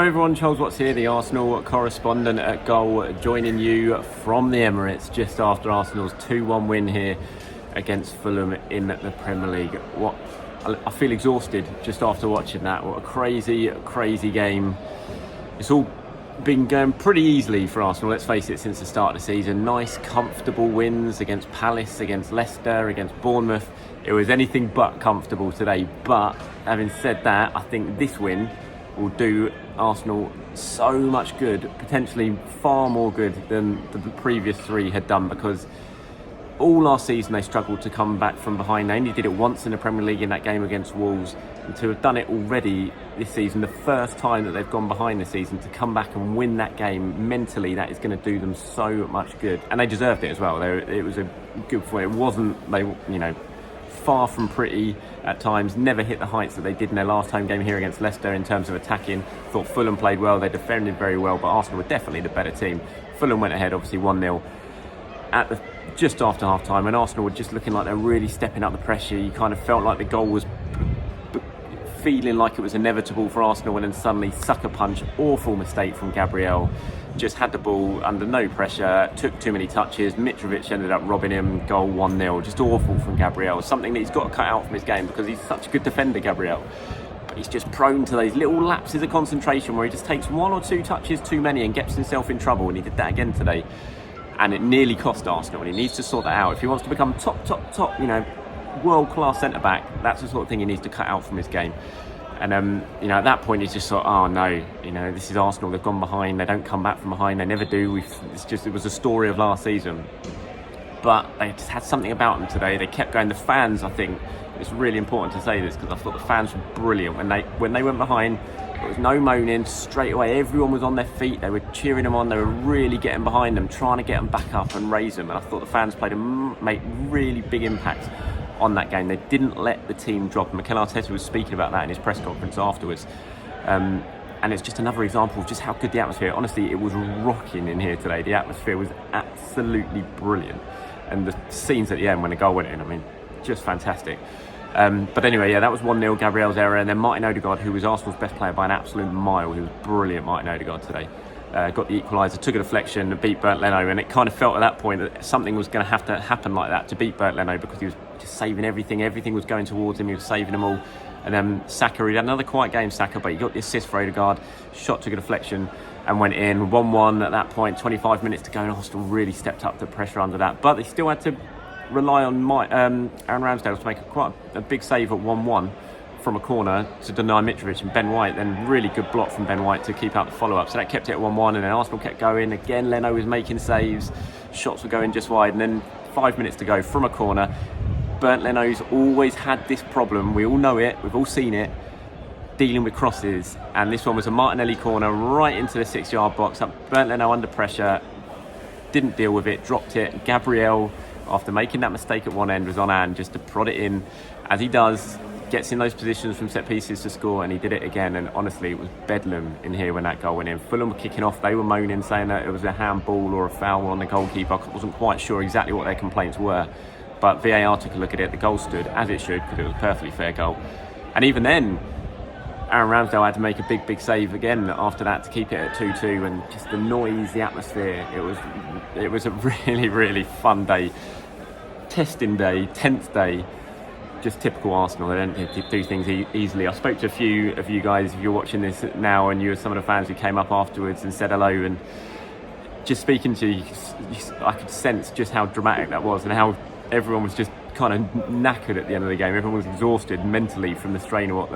Hello everyone, Charles Watts here, the Arsenal correspondent at Goal, joining you from the Emirates just after Arsenal's 2-1 win here against Fulham in the Premier League. I feel exhausted just after watching that. What a crazy game. It's all been going pretty easily for Arsenal, let's face it, since the start of the season. Nice, comfortable wins against Palace, against Leicester, against Bournemouth. It was anything but comfortable today. But having said that, I think this win will do Arsenal so much good, potentially far more good than the previous three had done, because all last season they struggled to come back from behind. They only did it once in the Premier League in that game against Wolves, and to have done it already this season, the first time that they've gone behind this season, to come back and win that game, mentally that is going to do them so much good, and they deserved it as well. It was a good point. It wasn't, far from pretty at times, never hit the heights that they did in their last home game here against Leicester in terms of attacking. Thought Fulham played well, they defended very well, but Arsenal were definitely the better team. Fulham went ahead obviously 1-0 just after half time, and Arsenal were just looking like they're really stepping up the pressure. You kind of felt like the goal was feeling like it was inevitable for Arsenal, and then suddenly sucker punch, awful mistake from Gabriel. Just had the ball under no pressure, took too many touches. Mitrovic ended up robbing him, goal 1-0. Just awful from Gabriel. Something that he's got to cut out from his game, because he's such a good defender, Gabriel. But he's just prone to those little lapses of concentration where he just takes one or two touches too many and gets himself in trouble, and he did that again today. And it nearly cost Arsenal, and he needs to sort that out. If he wants to become top, world-class centre-back, that's the sort of thing he needs to cut out from his game. And at that point he's just thought, oh no, this is Arsenal, they've gone behind, they don't come back from behind, they never do. It was a story of last season. But they just had something about them today. They kept going. The fans, I think, it's really important to say this, because I thought the fans were brilliant. When they went behind, there was no moaning. Straight away, everyone was on their feet. They were cheering them on. They were really getting behind them, trying to get them back up and raise them. And I thought the fans made really big impacts on that game. They didn't let the team drop. Mikel Arteta was speaking about that in his press conference afterwards. And it's just another example of just how good the atmosphere. Honestly, it was rocking in here today. The atmosphere was absolutely brilliant. And the scenes at the end when the goal went in, just fantastic. But anyway, that was 1-0, Gabriel's error. And then Martin Odegaard, who was Arsenal's best player by an absolute mile. He was brilliant, Martin Odegaard, today. Got the equaliser, took a deflection, beat Bernd Leno, and it kind of felt at that point that something was going to have to happen like that to beat Bernd Leno, because he was just saving everything was going towards him, he was saving them all. And then Saka, he had another quiet game, Saka, but he got the assist for Odegaard, shot, took a deflection and went in. 1-1 at that point, 25 minutes to go, and Arsenal really stepped up the pressure under that, but they still had to rely on Aaron Ramsdale to make quite a big save at 1-1 from a corner to deny Mitrovic, and Ben White, then really good block from Ben White to keep out the follow-up. So that kept it at 1-1, and then Arsenal kept going. Again, Leno was making saves, shots were going just wide, and then 5 minutes to go from a corner. Bernd Leno's always had this problem, we all know it, we've all seen it, dealing with crosses, and this one was a Martinelli corner right into the 6-yard box. Bernd Leno under pressure, didn't deal with it, dropped it. Gabriel, after making that mistake at one end, was on hand just to prod it in, as he does. Gets in those positions from set pieces to score, and he did it again. And honestly, it was bedlam in here when that goal went in. Fulham were kicking off, they were moaning, saying that it was a handball or a foul on the goalkeeper. I wasn't quite sure exactly what their complaints were, but VAR took a look at it. The goal stood as it should, because it was a perfectly fair goal. And even then, Aaron Ramsdale had to make a big save again after that to keep it at 2-2. And just the noise, the atmosphere, it was a really fun day, testing day, tense day. Just typical Arsenal. They don't do things easily. I spoke to a few of you guys, if you're watching this now, and you were some of the fans who came up afterwards and said hello, and just speaking to you, I could sense just how dramatic that was, and how everyone was just kind of knackered at the end of the game. Everyone was exhausted mentally from the strain of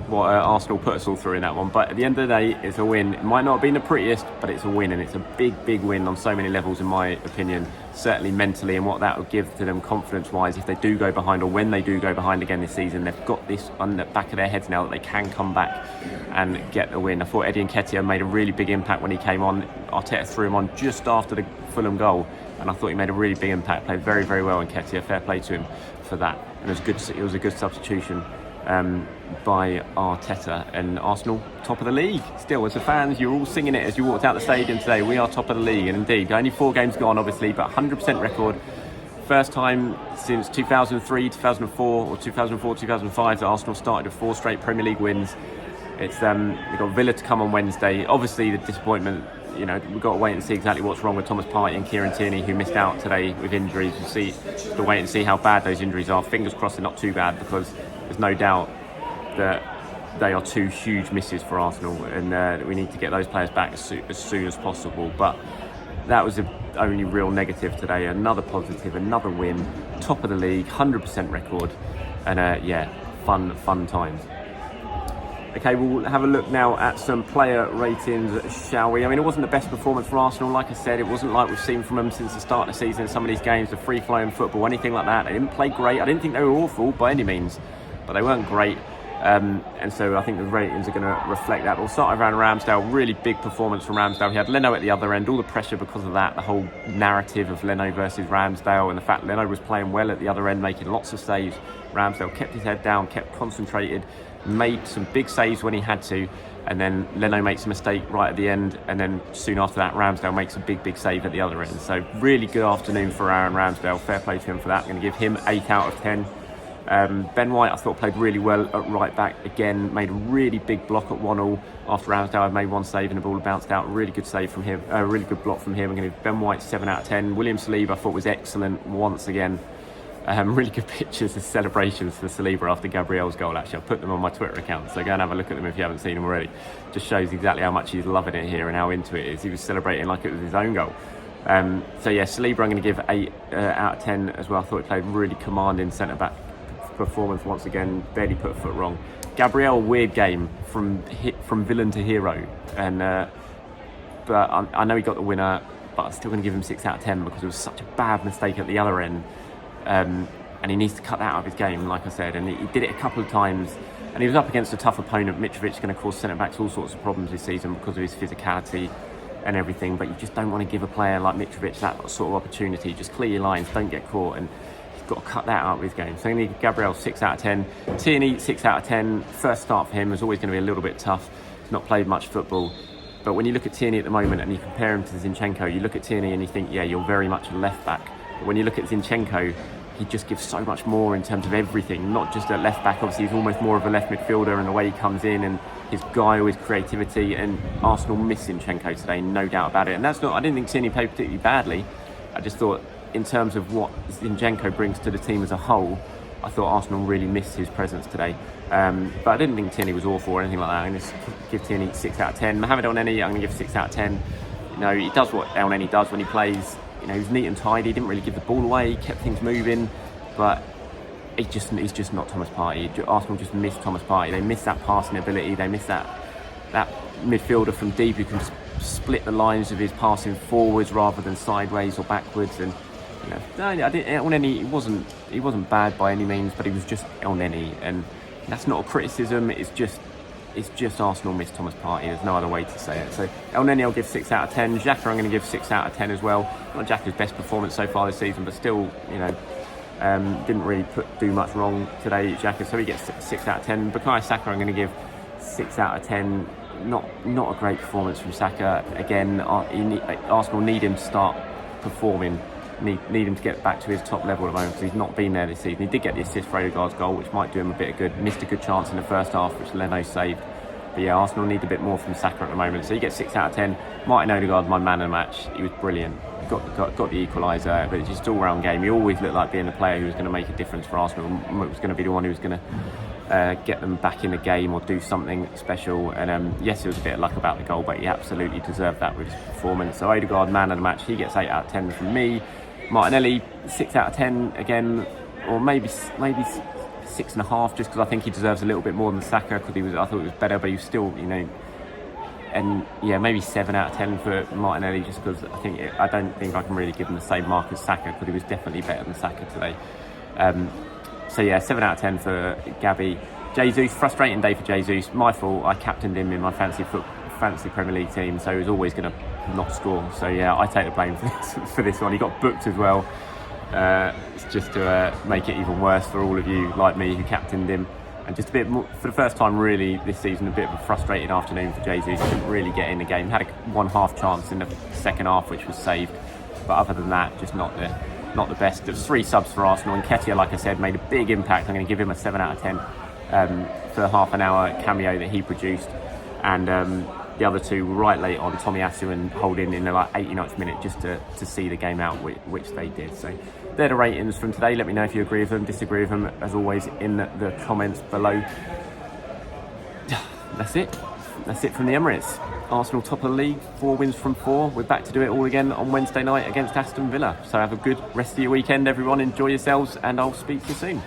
what Arsenal put us all through in that one. But at the end of the day, it's a win. It might not have been the prettiest, but it's a win, and it's a big win on so many levels, in my opinion. Certainly mentally, and what that will give to them confidence-wise if they do go behind, or when they do go behind again this season. They've got this on the back of their heads now that they can come back and get the win. I thought Eddie Nketiah made a really big impact when he came on. Arteta threw him on just after the Fulham goal, and I thought he made a really big impact. Played very well, Nketiah. Fair play to him for that. And it was a good substitution by Arteta, and Arsenal top of the league still. As the fans, you're all singing it as you walked out the stadium today. We are top of the league, and indeed only 4 games gone obviously, but 100% record. First time since 2003, 2004 or 2004, 2005 that Arsenal started with 4 straight Premier League wins. It's we've got Villa to come on Wednesday. Obviously, the disappointment. We've got to wait and see exactly what's wrong with Thomas Partey and Kieran Tierney, who missed out today with injuries. We'll to wait and see how bad those injuries are. Fingers crossed they're not too bad, because there's no doubt that they are two huge misses for Arsenal, and we need to get those players back as soon as possible. But that was the only real negative today. Another positive, another win, top of the league, 100% record, and fun times. Okay, we'll have a look now at some player ratings, shall we? I mean, it wasn't the best performance for Arsenal. Like I said, it wasn't like we've seen from them since the start of the season. Some of these games, the free-flowing football, anything like that. They didn't play great. I didn't think they were awful by any means, but they weren't great. And so I think the ratings are going to reflect that. But we'll start around Ramsdale. Really big performance from Ramsdale. He had Leno at the other end. All the pressure because of that. The whole narrative of Leno versus Ramsdale, and the fact Leno was playing well at the other end, making lots of saves. Ramsdale kept his head down, kept concentrated, made some big saves when he had to, and then Leno makes a mistake right at the end, and then soon after that Ramsdale makes a big save at the other end. So really good afternoon for Aaron Ramsdale. Fair play to him for that. I'm going to give him 8 out of 10. Ben White, I thought, played really well at right back again, made a really big block at 1-1 after Ramsdale had made one save and the ball bounced out. Really good save from him, a really good block from him. I'm going to give Ben White 7 out of 10. William Saliba, I thought, was excellent once again. Really good pictures of celebrations for Saliba after Gabriel's goal. Actually, I've put them on my Twitter account, so go and have a look at them if you haven't seen them already. Just shows exactly how much he's loving it here and how into it is. He was celebrating like it was his own goal. Saliba, I'm going to give 8 out of 10 as well. I thought he played really commanding centre-back performance once again, barely put a foot wrong. Gabriel, weird game from villain to hero, and but I know he got the winner, but I'm still going to give him 6 out of 10 because it was such a bad mistake at the other end. And he needs to cut that out of his game, like I said, and he did it a couple of times, and he was up against a tough opponent. Mitrovic's going to cause centre-backs all sorts of problems this season because of his physicality and everything, but you just don't want to give a player like Mitrovic that sort of opportunity. Just clear your lines, don't get caught, and he's got to cut that out of his game. So I'm going to give Gabriel 6 out of 10. Tierney, 6 out of 10. First start for him was always going to be a little bit tough. He's not played much football. But when you look at Tierney at the moment and you compare him to Zinchenko, you look at Tierney and you think, yeah, you're very much a left back. But when you look at Zinchenko, he just gives so much more in terms of everything, not just at left back. Obviously, he's almost more of a left midfielder, and the way he comes in and his guile, his creativity, and Arsenal miss Zinchenko today, no doubt about it. And that's not, I didn't think Tierney played particularly badly. I just thought, in terms of what Zinchenko brings to the team as a whole, I thought Arsenal really missed his presence today. But I didn't think Tierney was awful or anything like that. I'm going to give Tierney 6 out of 10. Mohamed El-Neni, I'm going to give 6 out of 10. He does what El-Neni does when he plays. He was neat and tidy. He didn't really give the ball away. He kept things moving, but he's just not Thomas Partey. Arsenal just missed Thomas Partey. They missed that passing ability. They missed that midfielder from deep who can split the lines of his passing forwards rather than sideways or backwards. And El-Neni, he wasn't bad by any means, but he was just El-Neni, and that's not a criticism. It's just Arsenal missed Thomas Partey. There's no other way to say it. So El-Neni, I'll give 6 out of 10. Xhaka, I'm going to give 6 out of 10 as well. Not Xhaka's best performance so far this season, but still, didn't really do much wrong today, Xhaka, so he gets 6 out of 10. Bukayo Saka, I'm going to give 6 out of 10. Not a great performance from Saka. Again, Arsenal need him to start performing. Need him to get back to his top level at the moment, because he's not been there this season. He did get the assist for Odegaard's goal, which might do him a bit of good. Missed a good chance in the first half, which Leno saved. But yeah, Arsenal need a bit more from Saka at the moment. So he gets 6 out of 10. Martin Odegaard, my man of the match. He was brilliant. Got the equaliser, but it's just all round game. He always looked like being the player who was going to make a difference for Arsenal. Was going to be the one who was going to get them back in the game or do something special. And yes, it was a bit of luck about the goal, but he absolutely deserved that with his performance. So Odegaard, man of the match. He gets 8 out of 10 from me. Martinelli, 6 out of 10 again, or maybe 6.5, just because I think he deserves a little bit more than Saka, because I thought he was better, but he was still, and yeah, maybe 7 out of 10 for Martinelli, just because I don't think I can really give him the same mark as Saka, because he was definitely better than Saka today. So yeah, 7 out of 10 for Gabby. Jesus, frustrating day for Jesus. My fault. I captained him in my fancy Premier League team, so he was always going to not score. So yeah, I take the blame for this one. He got booked as well. It's just to make it even worse for all of you like me who captained him. And just a bit more, for the first time really this season, a bit of a frustrated afternoon for Jesus. Didn't really get in the game. Had a 1/2 chance in the second half, which was saved. But other than that, just not the best. There's 3 subs for Arsenal, and Nketiah, like I said, made a big impact. I'm going to give him a 7 out of 10 for half an hour cameo that he produced, and the other two right late on, Tomiyasu and Holding in the 89th minute, just to see the game out, which they did. So they're the ratings from today. Let me know if you agree with them, disagree with them, as always, in the comments below. That's it from the Emirates. Arsenal top of the league, 4 wins from 4. We're back to do it all again on Wednesday night against Aston Villa. So have a good rest of your weekend, everyone. Enjoy yourselves, and I'll speak to you soon.